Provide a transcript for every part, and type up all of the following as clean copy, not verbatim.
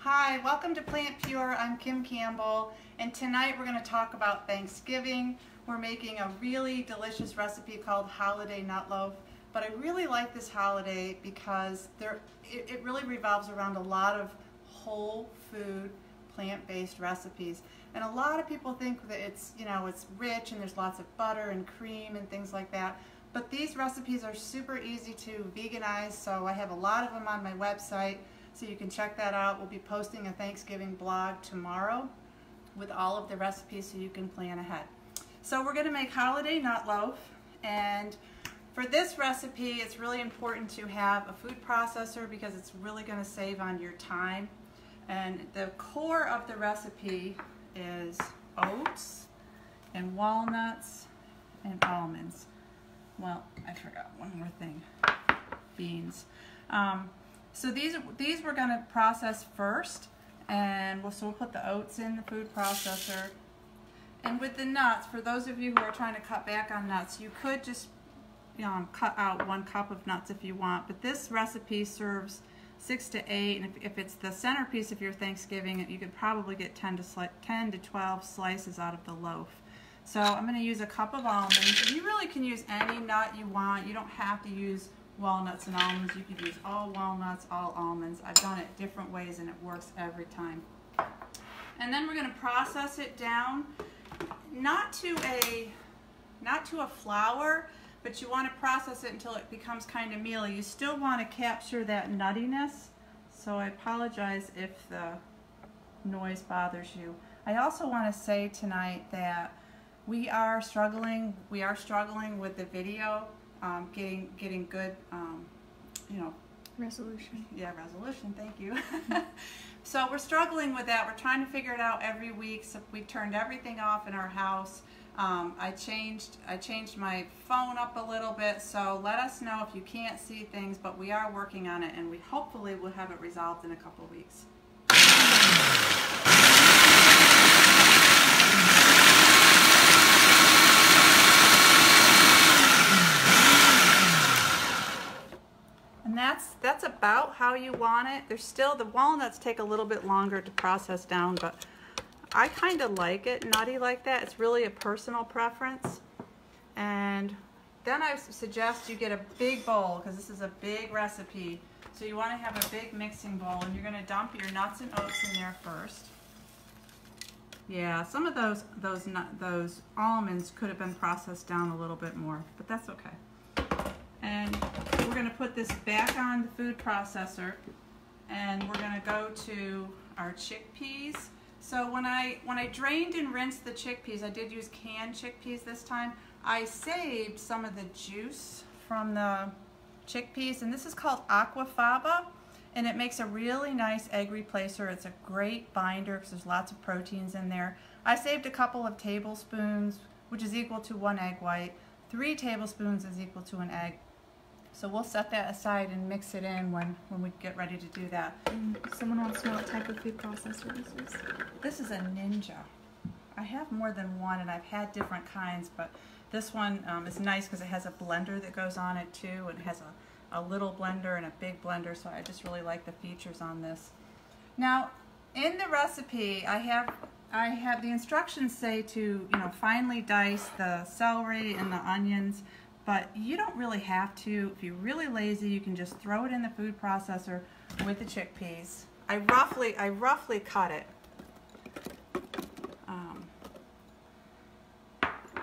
Hi, welcome to PlantPure. I'm Kim Campbell, and tonight we're going to talk about Thanksgiving. We're making a really delicious recipe called Holiday Nut Loaf, but I really like this holiday because it really revolves around a lot of whole food, plant-based recipes. And a lot of people think that it's rich and there's lots of butter and cream and things like that. But these recipes are super easy to veganize, so I have a lot of them on my website, so you can check that out. We'll be posting a Thanksgiving blog tomorrow with all of the recipes so you can plan ahead. So we're going to make holiday nut loaf, and for this recipe it's really important to have a food processor because it's really going to save on your time. And the core of the recipe is oats and walnuts and almonds. Well, I forgot one more thing, beans. So these we're going to process first, and we'll put the oats in the food processor. And with the nuts, for those of you who are trying to cut back on nuts, you could just cut out 1 cup of nuts if you want, but this recipe serves 6 to 8, and if it's the centerpiece of your Thanksgiving, you could probably get 10 to 12 slices out of the loaf. So I'm going to use a cup of almonds. You really can use any nut you want. You don't have to use walnuts and almonds. You could use all walnuts, all almonds. I've done it different ways and it works every time. And then we're going to process it down, not to a flour, but you want to process it until it becomes kind of mealy. You still want to capture that nuttiness, so I apologize if the noise bothers you. I also want to say tonight that we are struggling with the video, getting good, resolution. Yeah, resolution, thank you. So we're struggling with that. We're trying to figure it out every week. So we've turned everything off in our house. I changed my phone up a little bit, so let us know if you can't see things, but we are working on it, and we hopefully will have it resolved in a couple of weeks. And that's about how you want it. There's still, the walnuts take a little bit longer to process down, but I kind of like it nutty like that. It's really a personal preference. And then I suggest you get a big bowl, because this is a big recipe. So you want to have a big mixing bowl, and you're going to dump your nuts and oats in there first. Yeah, some of those almonds could have been processed down a little bit more, but that's okay. And we're going to put this back on the food processor, and we're going to go to our chickpeas. So when I drained and rinsed the chickpeas, I did use canned chickpeas this time. I saved some of the juice from the chickpeas, and this is called aquafaba, and it makes a really nice egg replacer. It's a great binder because there's lots of proteins in there. I saved a couple of tablespoons, which is equal to 1 egg white. 3 tablespoons is equal to 1 egg. So we'll set that aside and mix it in when we get ready to do that. Someone wants to know what type of food processor this is. This is a Ninja. I have more than one, and I've had different kinds, but this one is nice because it has a blender that goes on it too, and it has a little blender and a big blender, so I just really like the features on this. Now, in the recipe, I have the instructions say to finely dice the celery and the onions, but you don't really have to. If you're really lazy, you can just throw it in the food processor with the chickpeas. I roughly cut it.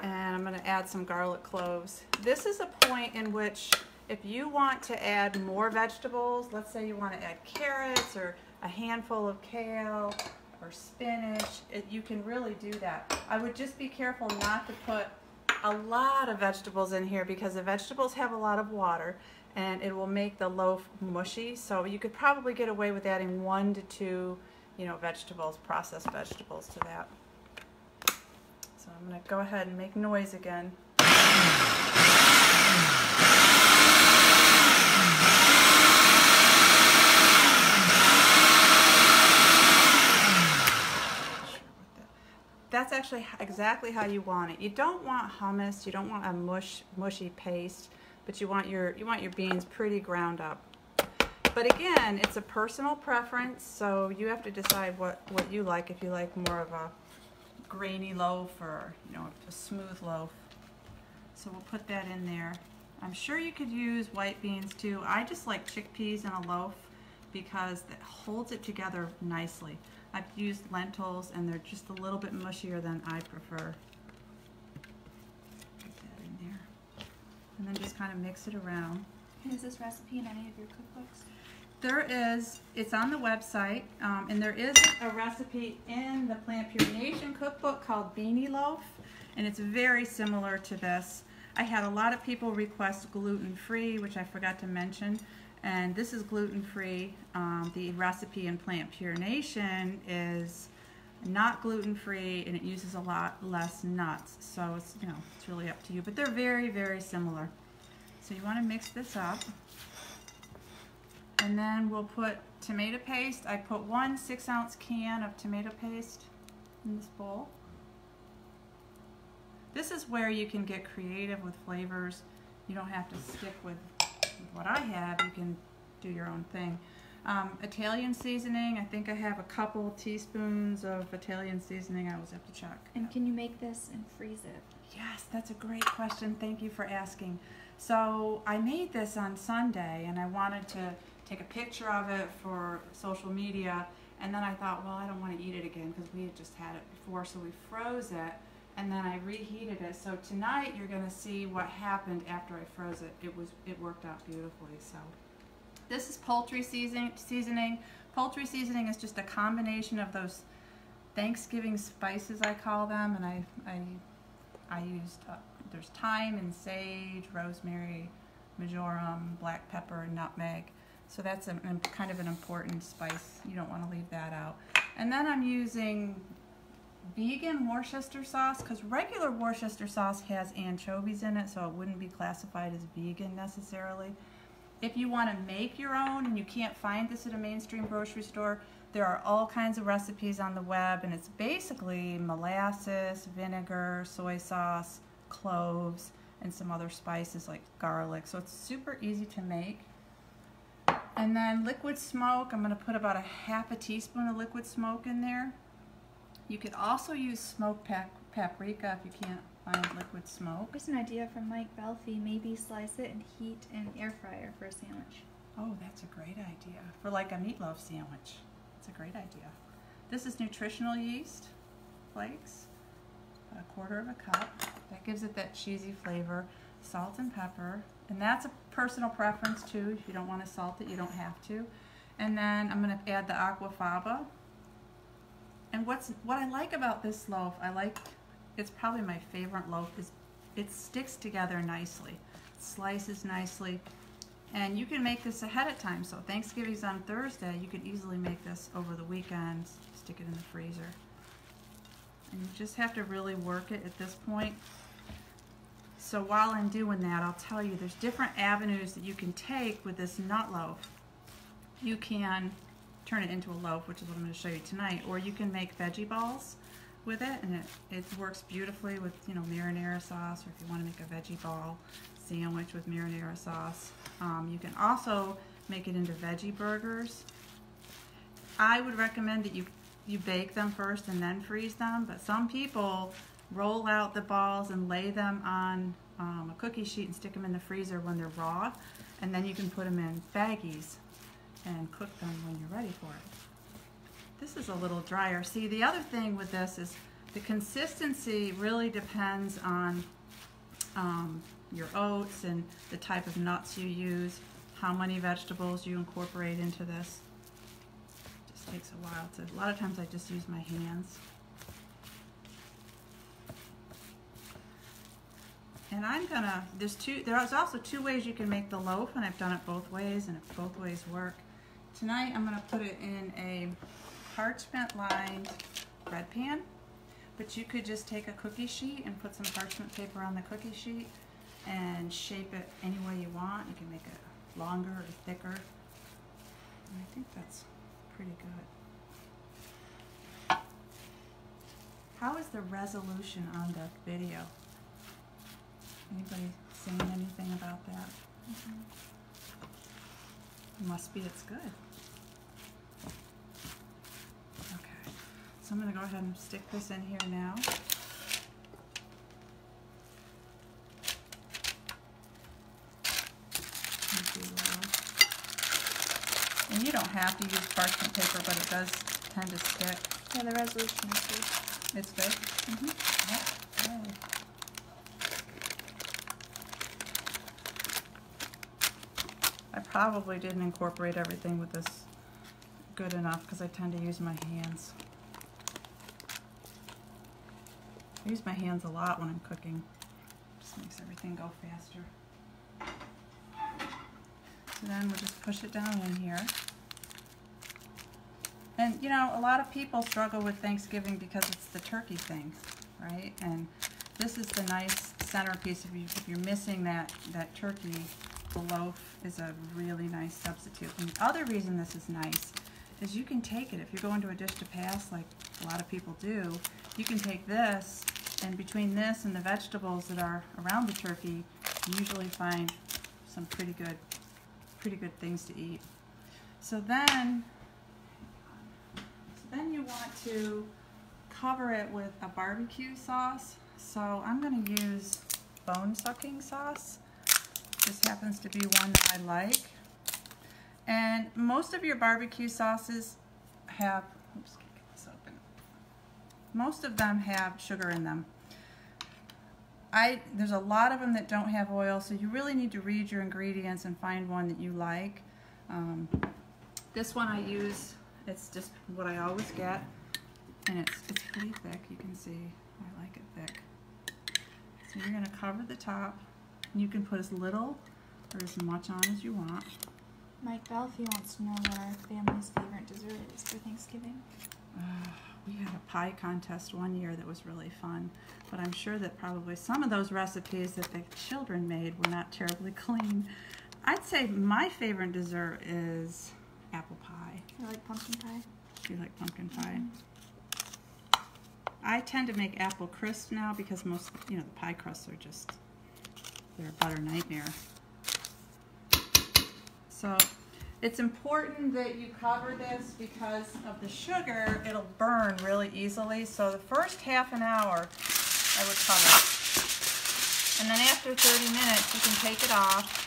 And I'm going to add some garlic cloves. This is a point in which if you want to add more vegetables, let's say you want to add carrots or a handful of kale or spinach, you can really do that. I would just be careful not to put a lot of vegetables in here, because the vegetables have a lot of water and it will make the loaf mushy. So you could probably get away with adding 1 to 2 vegetables, processed vegetables, to that. So I'm going to go ahead and make noise again. That's actually exactly how you want it. You don't want hummus, you don't want a mushy paste, but you want your beans pretty ground up. But again, it's a personal preference, so you have to decide what you like, if you like more of a grainy loaf or, you know, a smooth loaf. So we'll put that in there. I'm sure you could use white beans too. I just like chickpeas in a loaf because it holds it together nicely. I've used lentils and they're just a little bit mushier than I prefer. Put that in there. And then just kind of mix it around. And is this recipe in any of your cookbooks? There is, it's on the website, and there is a recipe in the PlantPure Nation cookbook called Beanie Loaf, and it's very similar to this. I had a lot of people request gluten-free, which I forgot to mention, and this is gluten-free. The recipe in PlantPure Nation is not gluten-free, and it uses a lot less nuts, so it's, you know, it's really up to you, but they're very, very similar. So you want to mix this up. And then we'll put tomato paste. I put 1 6-ounce can of tomato paste in this bowl. This is where you can get creative with flavors. You don't have to stick with what I have. You can do your own thing. Italian seasoning. I think I have a couple teaspoons of Italian seasoning. I always have to check. And can you make this and freeze it? Yes, that's a great question. Thank you for asking. So I made this on Sunday and I wanted to take a picture of it for social media, and then I thought, well, I don't want to eat it again because we had just had it before, so we froze it and then I reheated it. So tonight you're going to see what happened after I froze it. It worked out beautifully. So this is poultry seasoning. Poultry seasoning is just a combination of those Thanksgiving spices, I call them, and I used there's thyme and sage, rosemary, marjoram, black pepper, and nutmeg. So that's kind of an important spice. You don't want to leave that out. And then I'm using vegan Worcestershire sauce, because regular Worcestershire sauce has anchovies in it, so it wouldn't be classified as vegan necessarily. If you want to make your own and you can't find this at a mainstream grocery store, there are all kinds of recipes on the web, and it's basically molasses, vinegar, soy sauce, cloves, and some other spices like garlic. So it's super easy to make. And then liquid smoke, I'm going to put about 1/2 teaspoon of liquid smoke in there. You could also use smoked paprika if you can't find liquid smoke. Here's an idea from Mike Belfi. Maybe slice it and heat in an air fryer for a sandwich. Oh, that's a great idea. For like a meatloaf sandwich. It's a great idea. This is nutritional yeast flakes, about 1/4 cup. That gives it that cheesy flavor. Salt and pepper. And that's a personal preference too. If you don't want to salt it, you don't have to. And then I'm going to add the aquafaba. And what I like about this loaf, it's probably my favorite loaf, is it sticks together nicely. It slices nicely. And you can make this ahead of time. So Thanksgiving's on Thursday. You could easily make this over the weekend, stick it in the freezer. And you just have to really work it at this point. So while I'm doing that, I'll tell you there's different avenues that you can take with this nut loaf. You can turn it into a loaf, which is what I'm going to show you tonight, or you can make veggie balls with it, and it works beautifully with, you know, marinara sauce, or if you want to make a veggie ball sandwich with marinara sauce. You can also make it into veggie burgers. I would recommend that you bake them first and then freeze them, but some people roll out the balls and lay them on a cookie sheet and stick them in the freezer when they're raw, and then you can put them in baggies and cook them when you're ready for it. This is a little drier. See, the other thing with this is the consistency really depends on your oats and the type of nuts you use, how many vegetables you incorporate into this. It just takes a while. A lot of times I just use my hands. And there's also 2 ways you can make the loaf, and I've done it both ways, and both ways work. Tonight I'm going to put it in a parchment-lined bread pan, but you could just take a cookie sheet and put some parchment paper on the cookie sheet and shape it any way you want. You can make it longer or thicker. And I think that's pretty good. How is the resolution on the video? Anybody saying anything about that? Must be it's good. Okay, so I'm going to go ahead and stick this in here now. And you don't have to use parchment paper, but it does tend to stick. Yeah, the resolution is good. It's good? Mm-hmm. Okay. I probably didn't incorporate everything with this good enough because I tend to use my hands. I use my hands a lot when I'm cooking. Just makes everything go faster. So then we'll just push it down in here. And you know, a lot of people struggle with Thanksgiving because it's the turkey thing, right? And this is the nice centerpiece. If you're missing that turkey, the loaf is a really nice substitute. And the other reason this is nice is you can take it, if you're going to a dish to pass like a lot of people do, you can take this, and between this and the vegetables that are around the turkey, you usually find some pretty good things to eat. So then you want to cover it with a barbecue sauce. So I'm going to use bone-sucking sauce. This happens to be one that I like. And most of your barbecue sauces have, oops, can't get this open. Most of them have sugar in them. There's a lot of them that don't have oil, so you really need to read your ingredients and find one that you like. This one I use, it's just what I always get, and it's pretty thick. You can see I like it thick. So you're going to cover the top, and you can put as little or as much on as you want. Mike Belfie wants to know what our family's favorite dessert is for Thanksgiving. We had a pie contest one year that was really fun, but I'm sure that probably some of those recipes that the children made were not terribly clean. I'd say my favorite dessert is apple pie. I like pumpkin pie. You like pumpkin pie? I tend to make apple crisp now because most, the pie crusts are just, they're a butter nightmare. So it's important that you cover this because of the sugar. It'll burn really easily. So the first half an hour I would cover it. And then after 30 minutes you can take it off,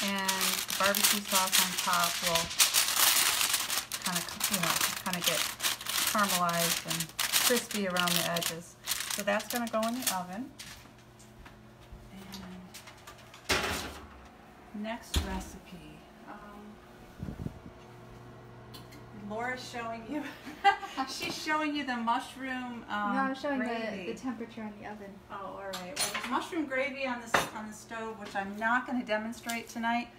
and the barbecue sauce on top will kind of get caramelized and crispy around the edges. So that's going to go in the oven. And next recipe. Laura's showing you. She's showing you the mushroom no, I'm showing gravy. the temperature on the oven. Oh, all right. Well, there's mushroom gravy on the stove, which I'm not going to demonstrate tonight.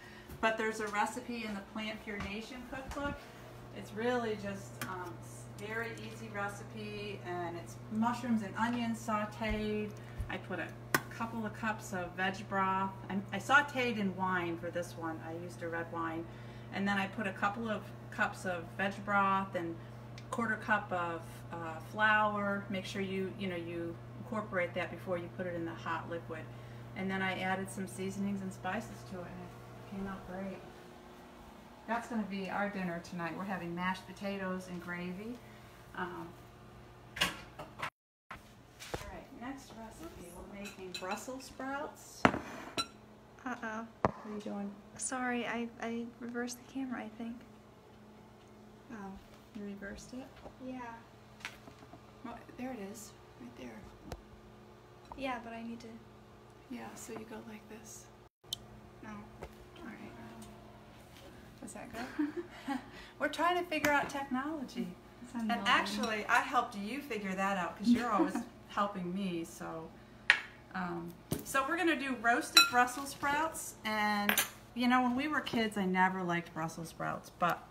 But there's a recipe in the PlantPure Nation cookbook. It's really just very easy recipe, and it's mushrooms and onions sautéed. I put a couple of cups of veg broth. I sautéed in wine for this one. I used a red wine, and then I put a couple of cups of veg broth and quarter cup of flour. Make sure you incorporate that before you put it in the hot liquid. And then I added some seasonings and spices to it, and it came out great. That's going to be our dinner tonight. We're having mashed potatoes and gravy. All right, next recipe, we're making Brussels sprouts. Uh-oh. What are you doing? Sorry, I reversed the camera, I think. Oh, you reversed it? Yeah. Oh, there it is, right there. Yeah, but I need to... Yeah, so you go like this. No. All right. Is that good? We're trying to figure out technology. And actually, I helped you figure that out because you're always helping me. So we're going to do roasted Brussels sprouts. And, when we were kids, I never liked Brussels sprouts. But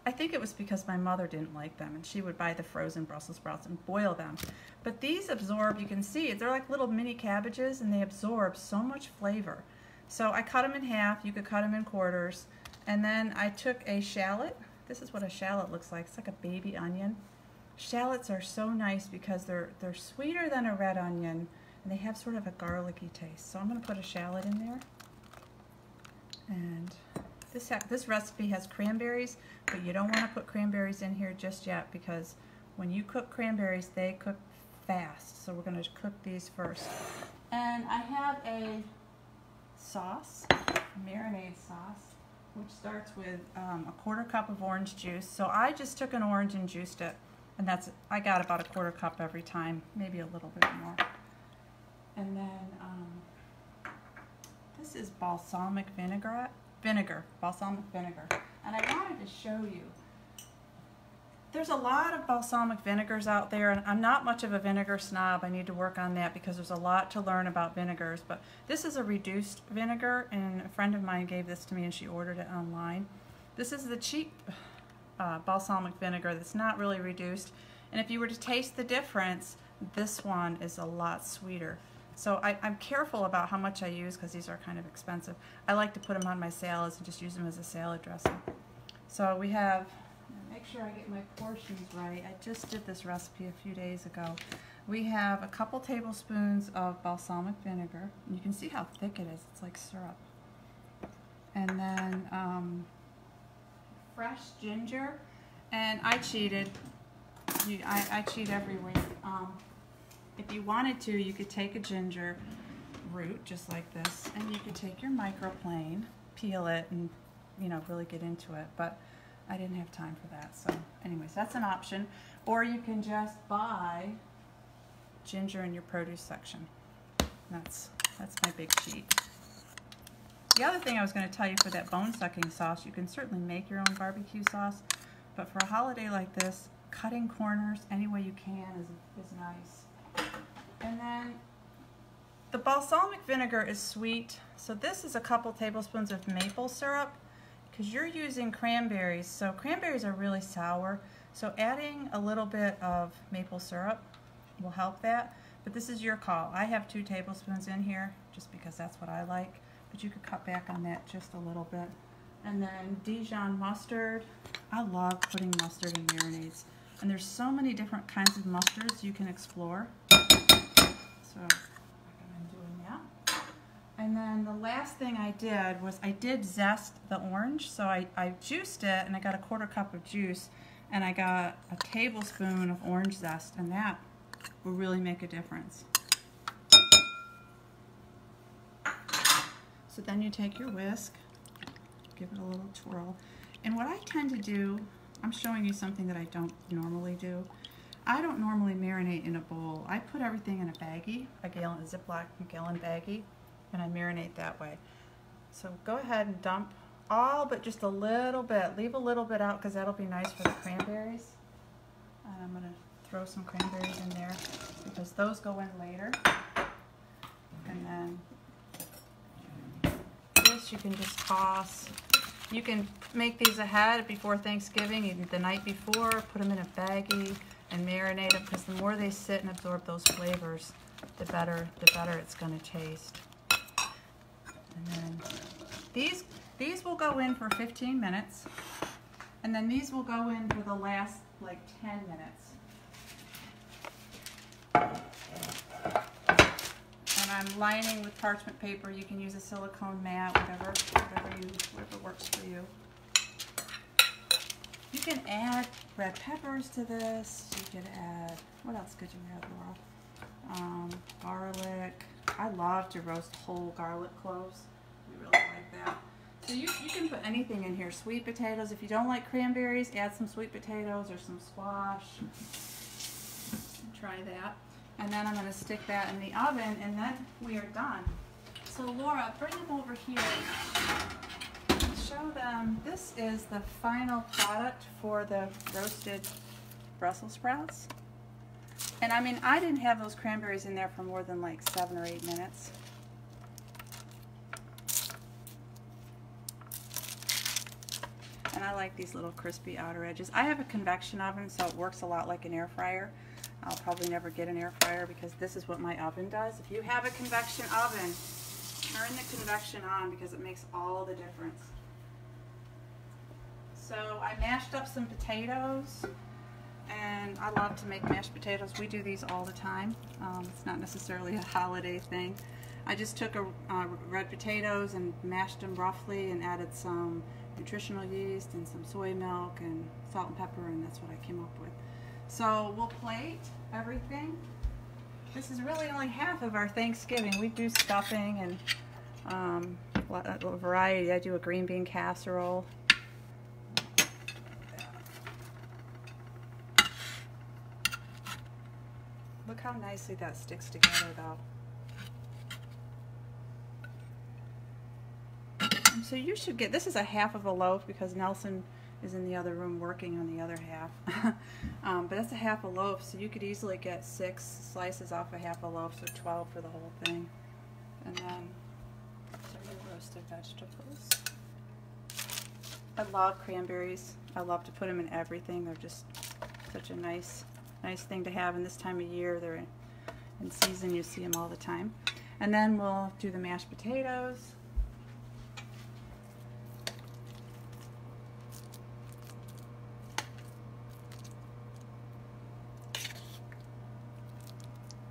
I think it was because my mother didn't like them, and she would buy the frozen Brussels sprouts and boil them. But these absorb, you can see, they're like little mini cabbages, and they absorb so much flavor. So I cut them in half. You could cut them in quarters. And then I took a shallot. This is what a shallot looks like. It's like a baby onion. Shallots are so nice because they're sweeter than a red onion, and they have sort of a garlicky taste. So I'm going to put a shallot in there. And This recipe has cranberries, but you don't want to put cranberries in here just yet because when you cook cranberries, they cook fast. So we're going to cook these first. And I have a sauce, a marinade sauce, which starts with a 1/4 cup of orange juice. So I just took an orange and juiced it, and I got about a 1/4 cup every time, maybe a little bit more. And then this is balsamic vinegar, balsamic vinegar. And I wanted to show you, there's a lot of balsamic vinegars out there, and I'm not much of a vinegar snob. I need to work on that because there's a lot to learn about vinegars. But this is a reduced vinegar, and a friend of mine gave this to me and she ordered it online. This is the cheap balsamic vinegar that's not really reduced. And if you were to taste the difference, this one is a lot sweeter. So I'm careful about how much I use because these are kind of expensive. I like to put them on my salads and just use them as a salad dressing. So we have, make sure I get my portions right. I just did this recipe a few days ago. We have a couple tablespoons of balsamic vinegar. And you can see how thick it is. It's like syrup. And then fresh ginger. And I cheated. I cheat every week. If you wanted to, you could take a ginger root just like this, and you could take your microplane, peel it, and really get into it. But I didn't have time for that. So anyways, that's an option. Or you can just buy ginger in your produce section. That's my big cheat. The other thing I was going to tell you, for that bone-sucking sauce, you can certainly make your own barbecue sauce, but for a holiday like this, cutting corners any way you can is nice. And then the balsamic vinegar is sweet, so this is a couple tablespoons of maple syrup because you're using cranberries, so cranberries are really sour, so adding a little bit of maple syrup will help that, but this is your call. I have 2 tablespoons in here just because that's what I like, but you could cut back on that just a little bit. And then Dijon mustard. I love putting mustard in marinades, and there's so many different kinds of mustards you can explore. So I'm doing that. And then the last thing I did was I did zest the orange. So I juiced it, and I got a 1/4 cup of juice, and I got a tablespoon of orange zest, and that will really make a difference. So then you take your whisk, give it a little twirl. And what I tend to do, I'm showing you something that I don't normally do. I don't normally marinate in a bowl. I put everything in a baggie, a Ziploc gallon baggie, and I marinate that way. So go ahead and dump all but just a little bit. Leave a little bit out because that'll be nice for the cranberries. And I'm going to throw some cranberries in there because those go in later. And then this you can just toss. You can make these ahead before Thanksgiving, even the night before. Put them in a baggie and marinate them because the more they sit and absorb those flavors, the better it's going to taste. And then these will go in for 15 minutes, and then these will go in for the last like 10 minutes. And I'm lining with parchment paper. You can use a silicone mat, whatever works for you. You can add red peppers to this. You could add, what else could you add, Laura? Garlic. I love to roast whole garlic cloves. We really like that. So you can put anything in here. Sweet potatoes. If you don't like cranberries, add some sweet potatoes or some squash. Try that. And then I'm going to stick that in the oven, and then we are done. So Laura, bring them over here. Show them. This is the final product for the roasted Brussels sprouts. And I mean, I didn't have those cranberries in there for more than like 7 or 8 minutes. And I like these little crispy outer edges. I have a convection oven, so it works a lot like an air fryer. I'll probably never get an air fryer because this is what my oven does. If you have a convection oven, turn the convection on because it makes all the difference. So I mashed up some potatoes, and I love to make mashed potatoes. We do these all the time. It's not necessarily a holiday thing. I just took red potatoes and mashed them roughly and added some nutritional yeast and some soy milk and salt and pepper, and that's what I came up with. So we'll plate everything. This is really only half of our Thanksgiving. We do stuffing and a variety. I do a green bean casserole. Look how nicely that sticks together though. And so you should get, this is a half of a loaf because Nelson is in the other room working on the other half. But that's a half a loaf, so you could easily get 6 slices off a half a loaf, so 12 for the whole thing. And then some roasted vegetables. I love cranberries. I love to put them in everything. They're just such a nice thing to have in this time of year. They're in season, you see them all the time. And then we'll do the mashed potatoes.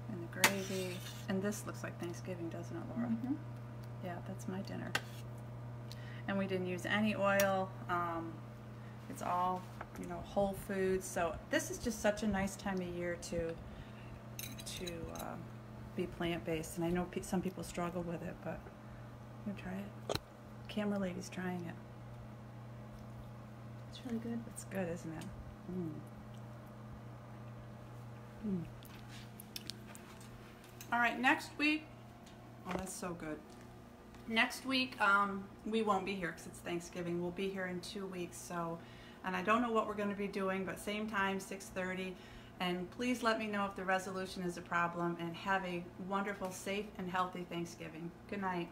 And the gravy. And this looks like Thanksgiving, doesn't it, Laura? Mm-hmm. Yeah, that's my dinner. And we didn't use any oil. It's all, you know, whole foods. So this is just such a nice time of year to be plant-based. And I know some people struggle with it, but you try it. Camera lady's trying it. It's really good. It's good, isn't it? Mm. Mm. All right, next week. Oh, that's so good. Next week, we won't be here because it's Thanksgiving. We'll be here in 2 weeks. So, and I don't know what we're going to be doing, but same time, 6:30. And please let me know if the resolution is a problem. And have a wonderful, safe, and healthy Thanksgiving. Good night.